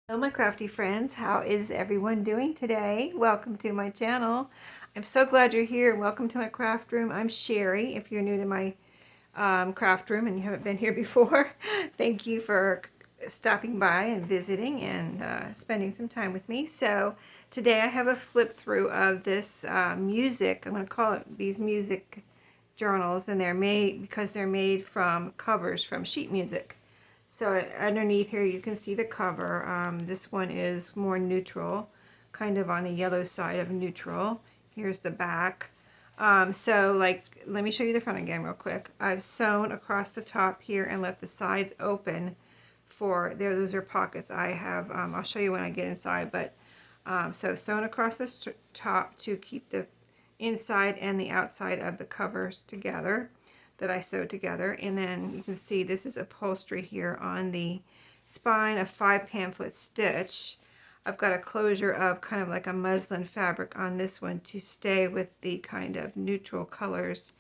Hello my crafty friends, how is everyone doing today? Welcome to my channel. I'm so glad you're here and welcome to my craft room. I'm Sheree. If you're new to my craft room and you haven't been here before, thank you for stopping by and visiting and spending some time with me. So today I have a flip through of this music. I'm going to call it these music journals, and they're made because they're made from covers from sheet music. So underneath here you can see the cover. This one is more neutral, kind of on the yellow side of neutral. Here's the back. Let me show you the front again real quick. I've sewn across the top here and left the sides open for there. Those are pockets I have. I'll show you when I get inside. But so sewn across the top to keep the inside and the outside of the covers together that I sewed together. And then you can see this is upholstery here on the spine, a 5 pamphlet stitch. I've got a closure of kind of like a muslin fabric on this one to stay with the kind of neutral colors,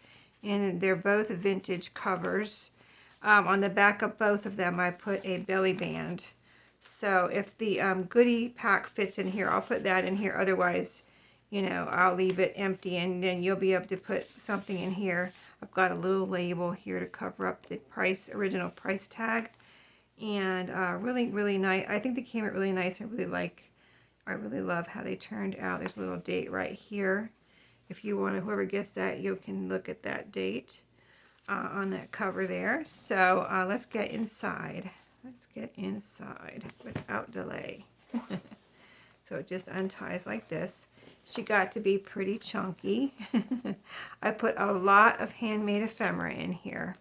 and they're both vintage covers. On the back of both of them I put a belly band, so if the goodie pack fits in here I'll put that in here, otherwise I'll leave it empty, and then you'll be able to put something in here. I've got a little label here to cover up the original price tag, and really nice. I think they came out really nice. I really love how they turned out. There's a little date right here. If you want to, whoever gets that, you can look at that date on that cover there. So let's get inside. Let's get inside without delay. So it just unties like this. She got to be pretty chunky. I put a lot of handmade ephemera in here,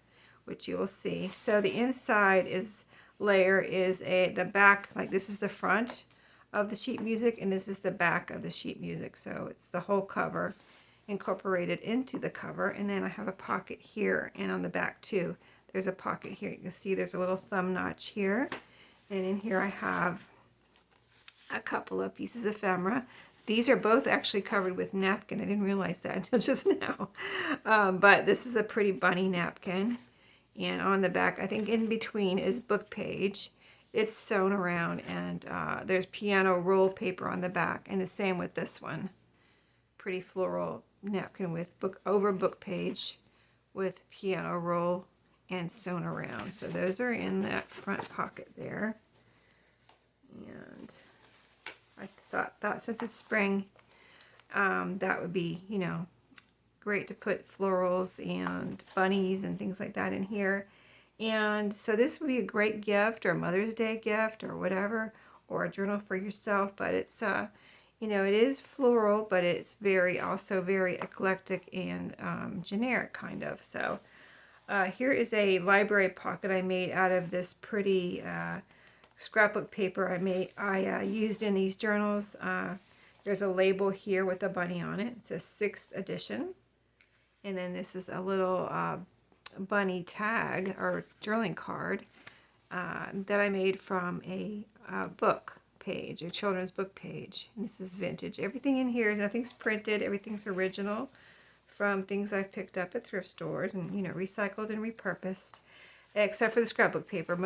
which you will see. So the inside layer is the back, like this is the front of the sheet music, and this is the back of the sheet music. So it's the whole cover incorporated into the cover. And then I have a pocket here, and on the back too, there's a pocket here. You can see there's a little thumb notch here. And in here I have a couple of pieces of ephemera. These are both actually covered with napkin. I didn't realize that until just now. But this is a pretty bunny napkin. And on the back, I think in between is book page. It's sewn around, and there's piano roll paper on the back. And the same with this one. Pretty floral napkin with book page with piano roll and sewn around. So those are in that front pocket there. And I thought since it's spring, that would be, great to put florals and bunnies and things like that in here. And so this would be a great gift, or a Mother's Day gift, or whatever, or a journal for yourself. But it's, it is floral, but it's also very eclectic and generic kind of. So here is a library pocket I made out of this pretty scrapbook paper I used in these journals. There's a label here with a bunny on it. It says 6th edition. And then this is a little bunny tag or journaling card that I made from a book page, a children's book page. And this is vintage. Everything in here, nothing's printed. Everything's original from things I've picked up at thrift stores and, recycled and repurposed, except for the scrapbook paper.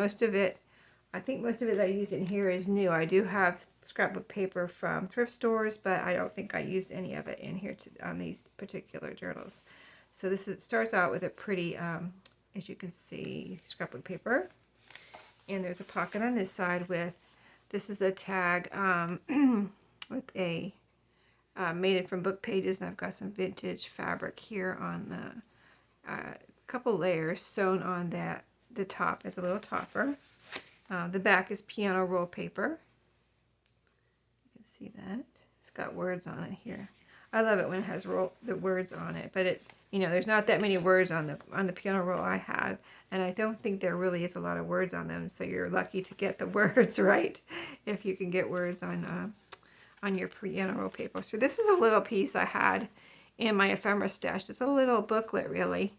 I think most of it that I used in here is new. I do have scrapbook paper from thrift stores, but I don't think I used any of it in here on these particular journals. So starts out with a pretty, as you can see, scrapbook paper. And there's a pocket on this side this is a tag with a, made it from book pages, and I've got some vintage fabric here on the couple layers sewn on the top as a little topper. The back is piano roll paper. You can see that. It's got words on it here. I love it when it has the words on it, but there's not that many words on the piano roll I had, and I don't think there really is a lot of words on them, so you're lucky to get the words right if you can get words on your piano roll paper. So this is a little piece I had in my ephemera stash. It's a little booklet, really.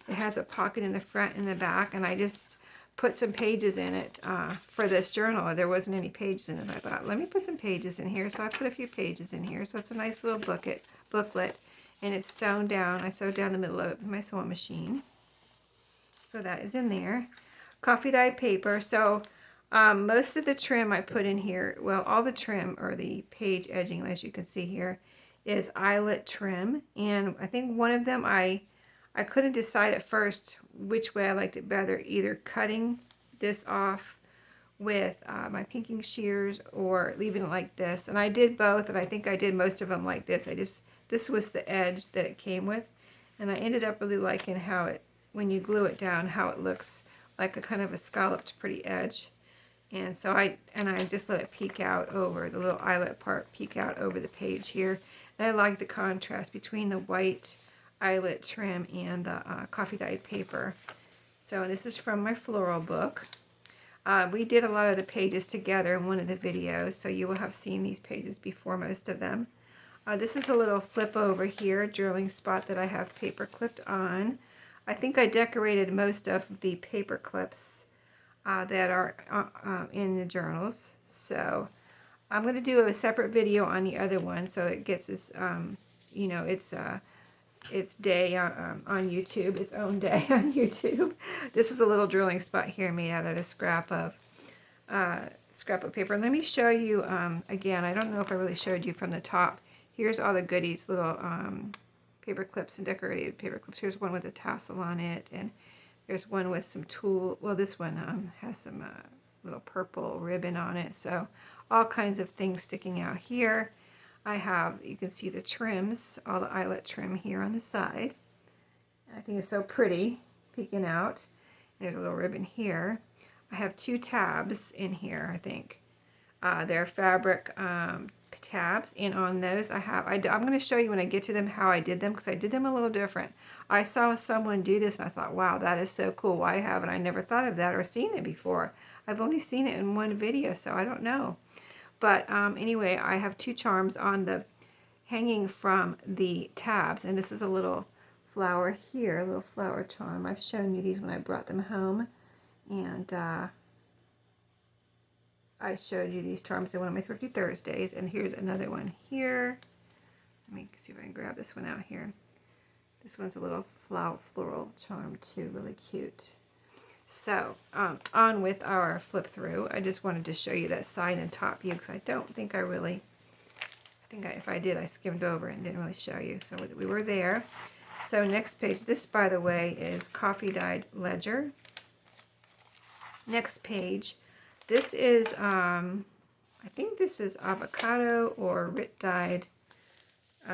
It has a pocket in the front and the back, and I just put some pages in it for this journal. There wasn't any pages in it. I thought, let me put some pages in here. So I put a few pages in here. So it's a nice little booklet, and it's sewn down. I sewed down the middle of it with my sewing machine. So that is in there. Coffee dye paper. So Most of the trim I put in here, well, all the trim, or the page edging, as you can see here, is eyelet trim. And I think one of them, I couldn't decide at first which way I liked it better, either cutting this off with my pinking shears or leaving it like this. And I did both, and I think I did most of them like this. This was the edge that it came with. And I ended up really liking how it, when you glue it down, how it looks like a kind of a scalloped pretty edge. And so I just let it peek out over, the little eyelet part peek out over the page here. And I like the contrast between the white eyelet trim and the coffee dyed paper. So this is from my floral book. We did a lot of the pages together in one of the videos, so you will have seen these pages before, most of them. This is a little flip over here, drilling spot that I have paper clipped on. I think I decorated most of the paper clips that are in the journals. So I'm going to do a separate video on the other one, so it gets this, you know, its day on YouTube, its own day on YouTube. This is a little drilling spot here made out of a scrap of paper. Let me show you again. I don't know if I really showed you from the top. Here's all the goodies, little paper clips and decorated paper clips. Here's one with a tassel on it, and there's one with some tulle. Well, this one has some little purple ribbon on it. So all kinds of things sticking out here. I have, you can see the trims, all the eyelet trim here on the side. I think it's so pretty, peeking out. There's a little ribbon here. I have 2 tabs in here, I think. They're fabric tabs, and on those I'm going to show you when I get to them how I did them, because I did them a little different. I saw someone do this and I thought, wow, that is so cool. Why haven't I never thought of that or seen it before? I've only seen it in one video, so I don't know. But anyway, I have 2 charms on the hanging from the tabs, and this is a little flower here, a little flower charm. I've shown you these when I brought them home, and I showed you these charms in one of my Thrifty Thursdays, and here's another one here. Let me see if I can grab this one out here. This one's a little floral charm too, really cute. So, on with our flip through. I just wanted to show you that side and top view, because I don't think if I did, I skimmed over and didn't really show you. So we were there. So next page, this by the way is coffee dyed ledger. Next page, this is, I think this is avocado or Rit dyed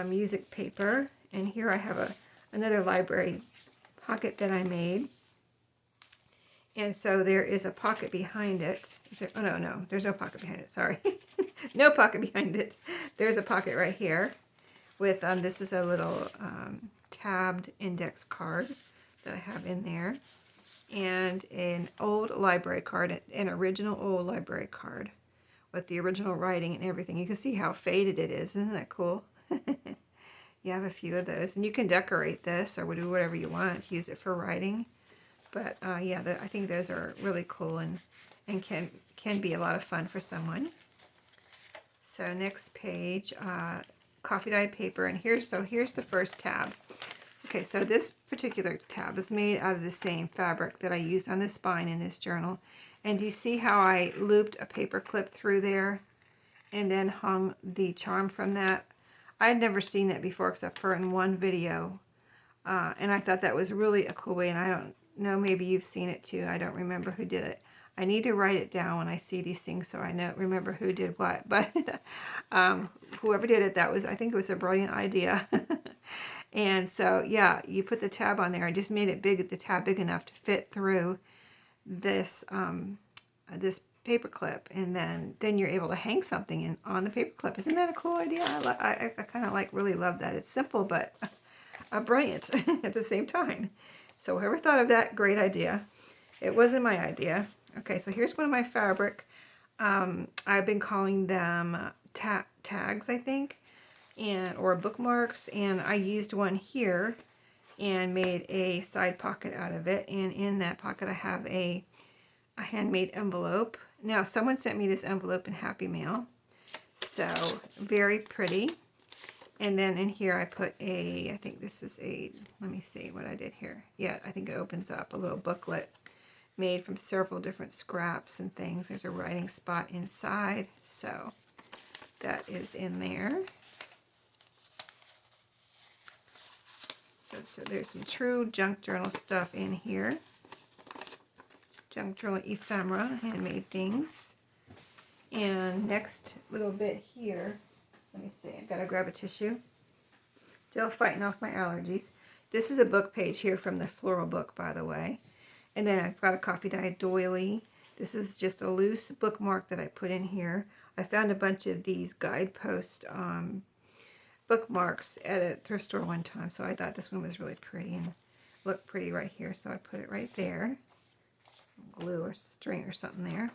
music paper. And here I have another library pocket that I made. And so there is a pocket behind it. Oh, no, there's no pocket behind it, sorry. No pocket behind it. There's a pocket right here with, this is a little tabbed index card that I have in there. And an old library card, an original old library card with the original writing and everything. You can see how faded it is. Isn't that cool? You have a few of those. And you can decorate this or do whatever you want. Use it for writing. But yeah, I think those are really cool and can be a lot of fun for someone. So next page, coffee dyed paper, and here's the first tab. Okay, so this particular tab is made out of the same fabric that I used on the spine in this journal. And do you see how I looped a paper clip through there and then hung the charm from that? I had never seen that before except for in one video. And I thought that was really a cool way, and I don't know, maybe you've seen it too. I don't remember who did it. I need to write it down when I see these things so I remember who did what. But whoever did it, I think it was a brilliant idea. And so, yeah, you put the tab on there. I just made it big, the tab big enough to fit through this this paper clip, and then you're able to hang something on the paper clip. Isn't that a cool idea? I kind of really love that. It's simple, but brilliant at the same time. So whoever thought of that, great idea. It wasn't my idea. Okay, so here's one of my fabric. I've been calling them tags, I think, or bookmarks, and I used one here and made a side pocket out of it, and in that pocket I have a handmade envelope. Now, someone sent me this envelope in Happy Mail, so very pretty. And then in here I put I think this is let me see what I did here. Yeah, I think it opens up a little booklet. made from several different scraps and things. There's a writing spot inside, so that is in there. So there's some true junk journal stuff in here. Junk journal ephemera, handmade things. And next little bit here, let me see, I've got to grab a tissue. Still fighting off my allergies. This is a book page here from the floral book, by the way. And then I've got a coffee dyed doily. This is just a loose bookmark that I put in here. I found a bunch of these guidepost bookmarks at a thrift store one time, so I thought this one was really pretty and looked pretty right here, so I put it right there. Glue or string or something there.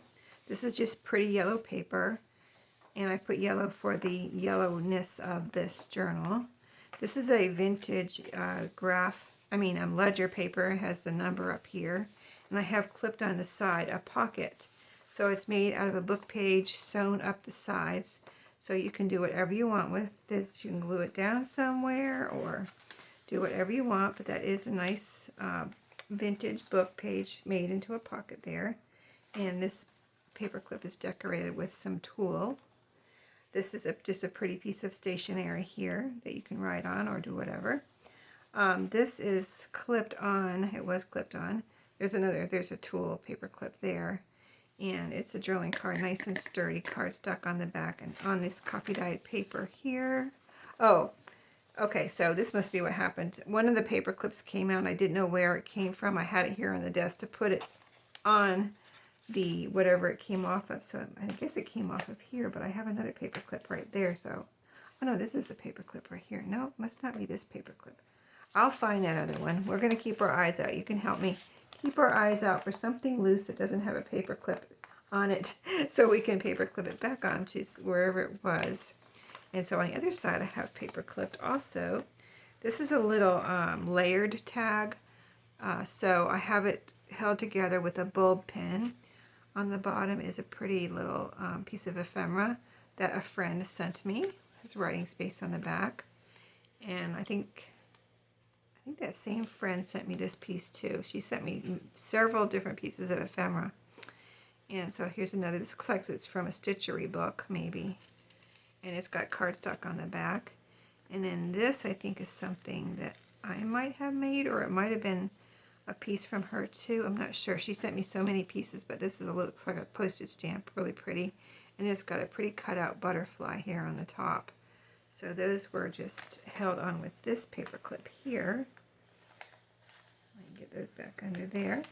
This is just pretty yellow paper, and I put yellow for the yellowness of this journal. This is a vintage ledger paper. It has the number up here, and I have clipped on the side a pocket. So it's made out of a book page sewn up the sides. So you can do whatever you want with this. You can glue it down somewhere or do whatever you want, but that is a nice vintage book page made into a pocket there. And this paper clip is decorated with some tulle. This is just a pretty piece of stationery here that you can write on or do whatever. This is clipped on. It was clipped on. There's a tulle paper clip there. And it's a journaling card, nice and sturdy card stuck on the back and on this coffee dyed paper here. Oh, okay, so this must be what happened. One of the paper clips came out. I didn't know where it came from. I had it here on the desk to put it on the whatever it came off of. So I guess it came off of here, but I have another paper clip right there. So, oh no, this is a paper clip right here. No, it must not be this paper clip. I'll find that other one. We're going to keep our eyes out. You can help me keep our eyes out for something loose that doesn't have a paper clip on it, so we can paper clip it back onto wherever it was. And so on the other side I have paper clipped also. This is a little layered tag, so I have it held together with a bulb pin. On the bottom is a pretty little piece of ephemera that a friend sent me. It's writing space on the back, and I think that same friend sent me this piece too. She sent me several different pieces of ephemera. And so here's another. This looks like it's from a stitchery book, maybe. And it's got cardstock on the back. And then this, I think, is something that I might have made, or it might have been a piece from her too. I'm not sure. She sent me so many pieces, but this looks like a postage stamp, really pretty. And it's got a pretty cut-out butterfly here on the top. So those were just held on with this paper clip here. Let me get those back under there.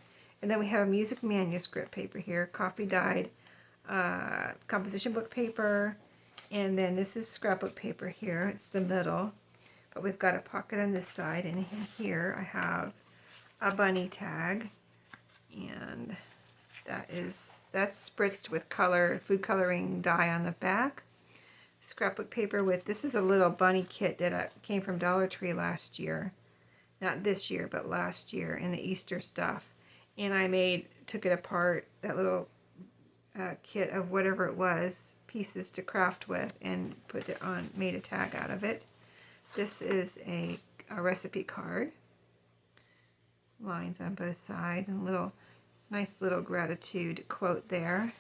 And then we have a music manuscript paper here, coffee dyed composition book paper. And then this is scrapbook paper here. It's the middle. But we've got a pocket on this side. And in here I have a bunny tag. And that's spritzed with food coloring dye on the back. Scrapbook paper with, this is a little bunny kit that came from Dollar Tree last year. Not this year, but last year in the Easter stuff. And I took it apart, that little kit of whatever it was, pieces to craft with, and put it on, made a tag out of it. This is a recipe card. Lines on both sides, and nice little gratitude quote there.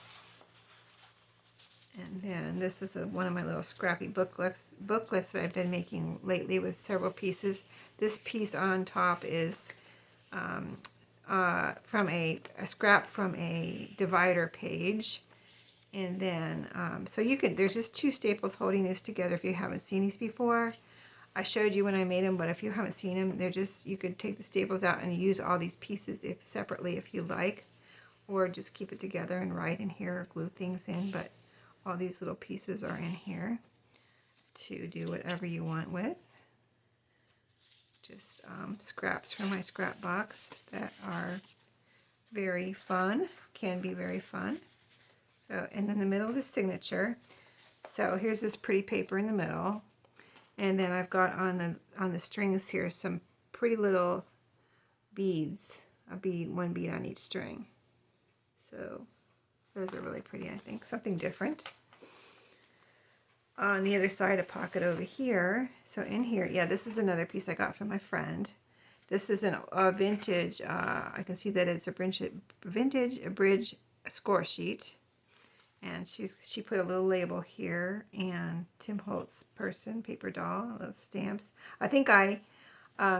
And then this is one of my little scrappy booklets that I've been making lately with several pieces. This piece on top is from a scrap from a divider page. And then, so there's just two staples holding this together if you haven't seen these before. I showed you when I made them, but if you haven't seen them, you could take the staples out and use all these pieces separately if you like, or just keep it together and write in here or glue things in, but all these little pieces are in here to do whatever you want with. Just scraps from my scrap box that are very fun, can be very fun. So, and in the middle of the signature. So here's this pretty paper in the middle. And then I've got on the strings here some pretty little beads, one bead on each string. So those are really pretty, I think. Something different. On the other side, a pocket over here. So in here, yeah, this is another piece I got from my friend. This is a vintage, I can see that it's a vintage bridge score sheet. And she put a little label here, and Tim Holtz person, paper doll, little stamps. I think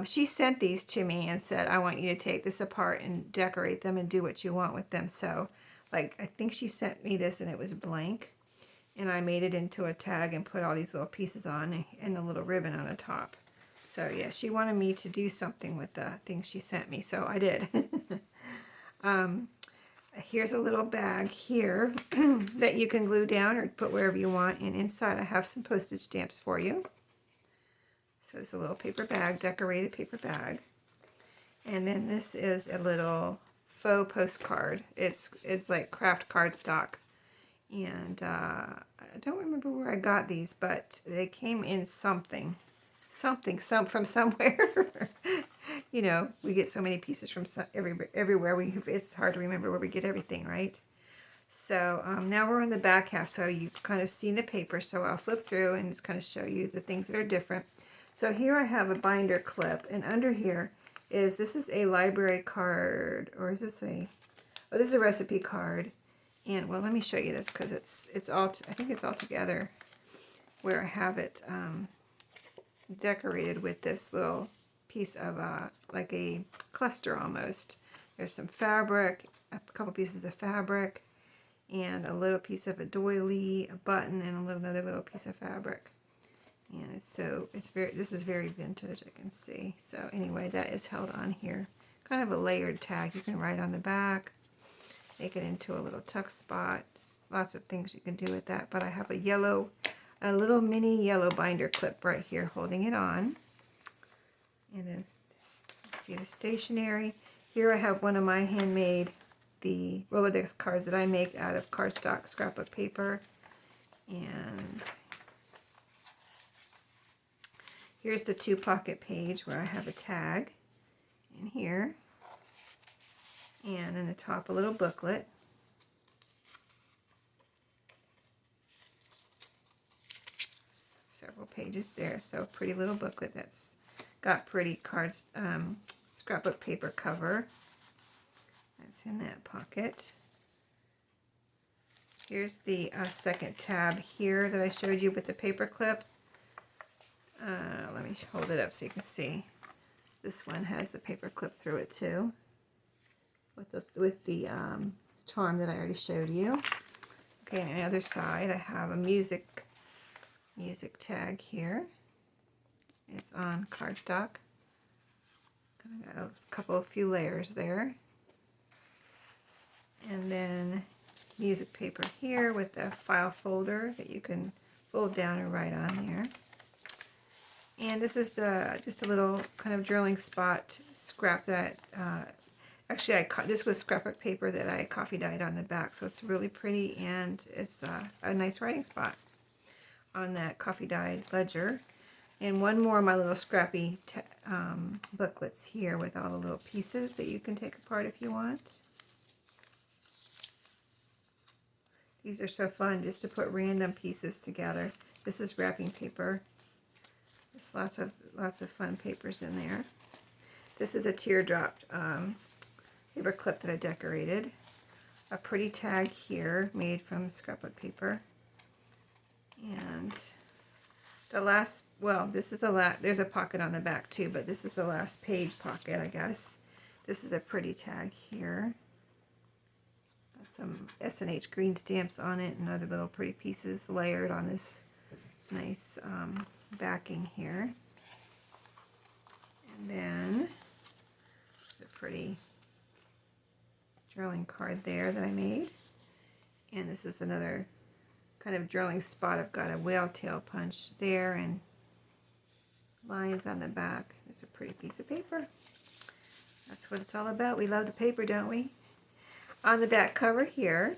she sent these to me and said, I want you to take this apart and decorate them and do what you want with them. So, like, I think she sent me this and it was blank. And I made it into a tag and put all these little pieces on and a little ribbon on the top. So, yeah, she wanted me to do something with the things she sent me, so I did. Here's a little bag here that you can glue down or put wherever you want. And inside I have some postage stamps for you. So it's a little paper bag, decorated paper bag. And then this is a little faux postcard. It's like craft cardstock. And I don't remember where I got these, but they came in something from somewhere. You know, we get so many pieces from everywhere. It's hard to remember where we get everything, right? So now we're on the back half, so you've kind of seen the paper, so I'll flip through and just kind of show you the things that are different. So here I have a binder clip, and under here this is a library card, or is this this is a recipe card. And well, let me show you this because it's all, I think it's all together where I have it decorated with this little piece of like a cluster almost. There's some fabric, a couple pieces of fabric, and a little piece of a doily, a button, and another little piece of fabric. And this is very vintage, I can see. So anyway, that is held on here. Kind of a layered tag. You can write on the back, make it into a little tuck spot. Lots of things you can do with that. But I have a little mini yellow binder clip right here holding it on. And then see the stationery. Here I have one of my handmade, the Rolodex cards that I make out of cardstock scrapbook paper. And here's the 2-pocket page where I have a tag in here. And in the top, a little booklet. Several pages there. So a pretty little booklet that's got pretty cards, scrapbook paper cover. That's in that pocket. Here's the second tab here that I showed you with the paper clip. Let me hold it up so you can see. This one has the paper clip through it too, with the charm that I already showed you. Okay, on the other side I have a music tag here. It's on cardstock. Got a few layers there. And then music paper here with a file folder that you can fold down and write on there. And this is just a little kind of drilling spot scrap that, actually this was scrapbook paper that I coffee dyed on the back, so it's really pretty, and it's a nice writing spot on that coffee dyed ledger. And one more of my little scrappy booklets here with all the little pieces that you can take apart if you want. These are so fun just to put random pieces together. This is wrapping paper. There's lots of fun papers in there. This is a teardrop paper clip that I decorated. A pretty tag here made from scrapbook paper. And the last, well, this is the last, there's a pocket on the back too, but this is the last page pocket, I guess. This is a pretty tag here. Got some S&H green stamps on it and other little pretty pieces layered on this nice backing here. And then a pretty drawing card there that I made. And this is another kind of drawing spot. I've got a whale tail punch there and lines on the back. It's a pretty piece of paper. That's what it's all about. We love the paper, don't we? On the back cover here,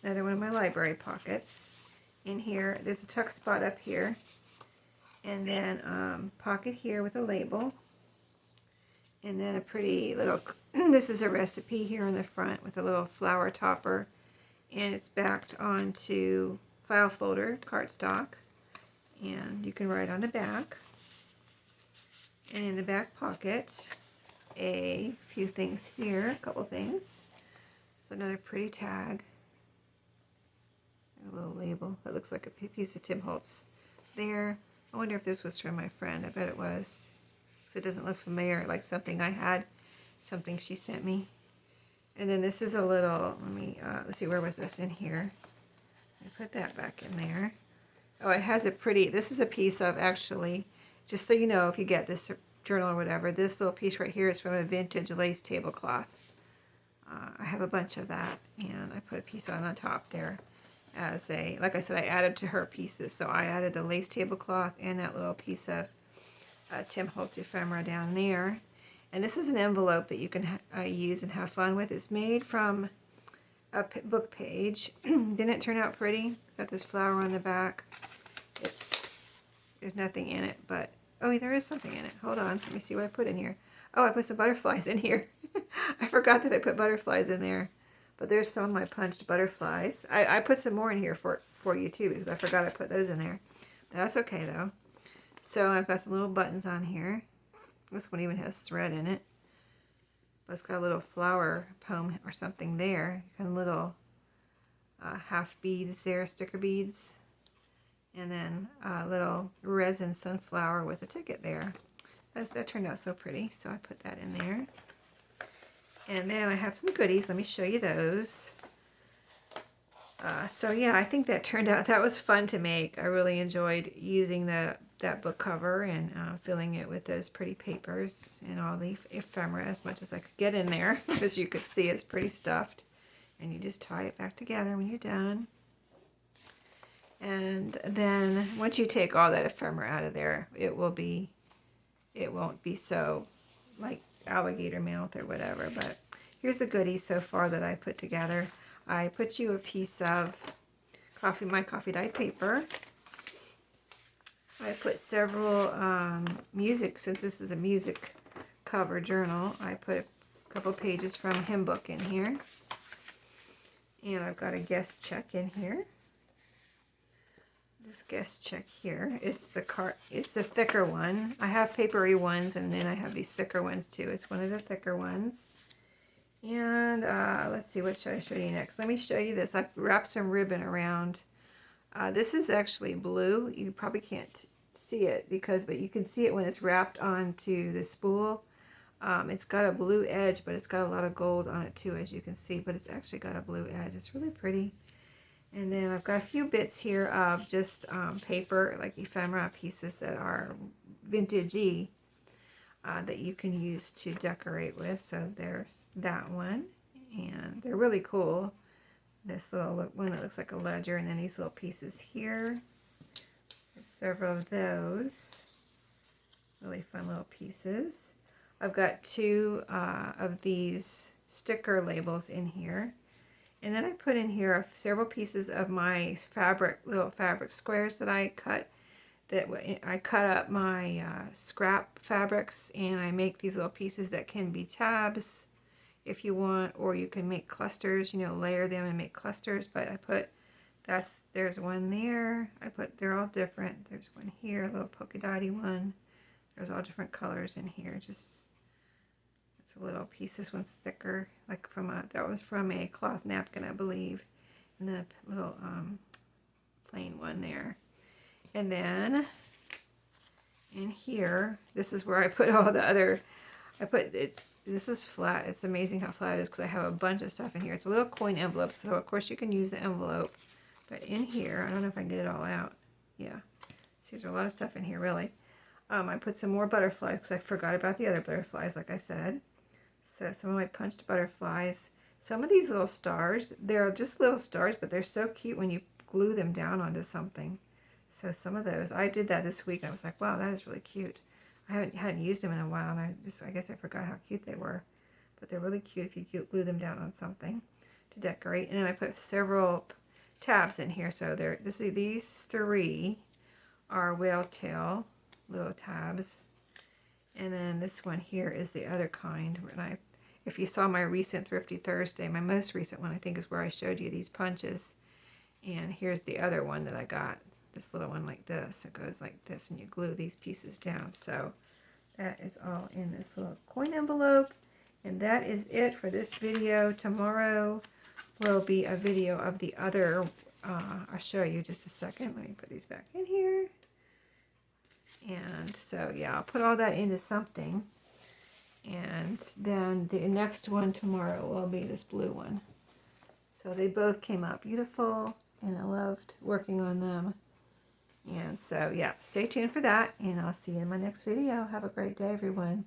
another one of my library pockets. In here, there's a tuck spot up here. And then pocket here with a label. And then a pretty little, this is a recipe here in the front with a little flower topper. And it's backed onto file folder, cardstock, and you can write on the back. And in the back pocket, a few things here, a couple things. So another pretty tag. A little label that looks like a piece of Tim Holtz there. I wonder if this was from my friend. I bet it was. Because it doesn't look familiar, like something I had, something she sent me. And then this is a little, let's see, where was this in here? I put that back in there. Oh, it has a pretty, this is a piece of, actually, just so you know, if you get this journal or whatever, this little piece right here is from a vintage lace tablecloth. I have a bunch of that, and I put a piece on the top there as a, like I said, I added to her pieces. So I added the lace tablecloth and that little piece of Tim Holtz ephemera down there. And this is an envelope that you can use and have fun with. It's made from a book page. Didn't it turn out pretty? Got this flower on the back. There's nothing in it, but, oh, there is something in it. Hold on, let me see what I put in here. Oh, I put some butterflies in here. I forgot that I put butterflies in there. But there's some of my punched butterflies. I put some more in here for you too, because I forgot I put those in there. That's okay though. So I've got some little buttons on here. This one even has thread in it. But it's got a little flower poem or something there. Kind of little half beads there, sticker beads. And then a little resin sunflower with a ticket there. That turned out so pretty, so I put that in there. And then I have some goodies. Let me show you those. So yeah, I think that turned out, that was fun to make. I really enjoyed using that book cover and filling it with those pretty papers and all the ephemera as much as I could get in there. As you could see, it's pretty stuffed. And you just tie it back together when you're done. And then once you take all that ephemera out of there, it won't be so like alligator mouth or whatever. But here's the goodies so far that I put together. I put you a piece of my coffee dye paper. I put several music, since this is a music cover journal, I put a couple pages from a hymn book in here. And I've got a guest check in here. This guest check here, it's the thicker one. I have papery ones, and then I have these thicker ones too. It's one of the thicker ones. And let's see, what should I show you next? Let me show you this. I've wrapped some ribbon around. This is actually blue. You probably can't see it but you can see it when it's wrapped onto the spool. It's got a blue edge, but it's got a lot of gold on it too, as you can see. But it's actually got a blue edge. It's really pretty. And then I've got a few bits here of just paper, like ephemera pieces that are vintagey that you can use to decorate with. So there's that one, and they're really cool. This little one that looks like a ledger, and then these little pieces here. There's several of those. Really fun little pieces. I've got two of these sticker labels in here. And then I put in here several pieces of my little fabric squares that I cut. I cut up my scrap fabrics, and I make these little pieces that can be tabs if you want, or you can make clusters, layer them and make clusters. But I put, there's one there. They're all different. There's one here, a little polka dotty one. There's all different colors in here. It's a little piece. This one's thicker, like that was from a cloth napkin, I believe. And the little plain one there. And then in here, this is where I put all the other, this is flat. It's amazing how flat it is because I have a bunch of stuff in here. It's a little coin envelope, so of course you can use the envelope. But in here, I don't know if I can get it all out. Yeah. See, there's a lot of stuff in here, really. I put some more butterflies because I forgot about the other butterflies, like I said. So some of my punched butterflies. Some of these little stars, they're just little stars, but they're so cute when you glue them down onto something. So some of those, I did that this week. I was like, wow, that is really cute. I hadn't used them in a while, and I guess I forgot how cute they were. But they're really cute if you glue them down on something to decorate. And then I put several tabs in here. So these three are whale tail little tabs. And then this one here is the other kind. If you saw my recent Thrifty Thursday, my most recent one, I think, is where I showed you these punches. And here's the other one that I got. This little one like this. It goes like this, and you glue these pieces down. So That is all in this little coin envelope. And that is it for this video. Tomorrow will be a video of the other, I'll show you just a second. Let me put these back in here. And so, yeah, I'll put all that into something. And then the next one tomorrow will be this blue one. So they both came out beautiful, and I loved working on them. And so, yeah, stay tuned for that, and I'll see you in my next video. Have a great day, everyone.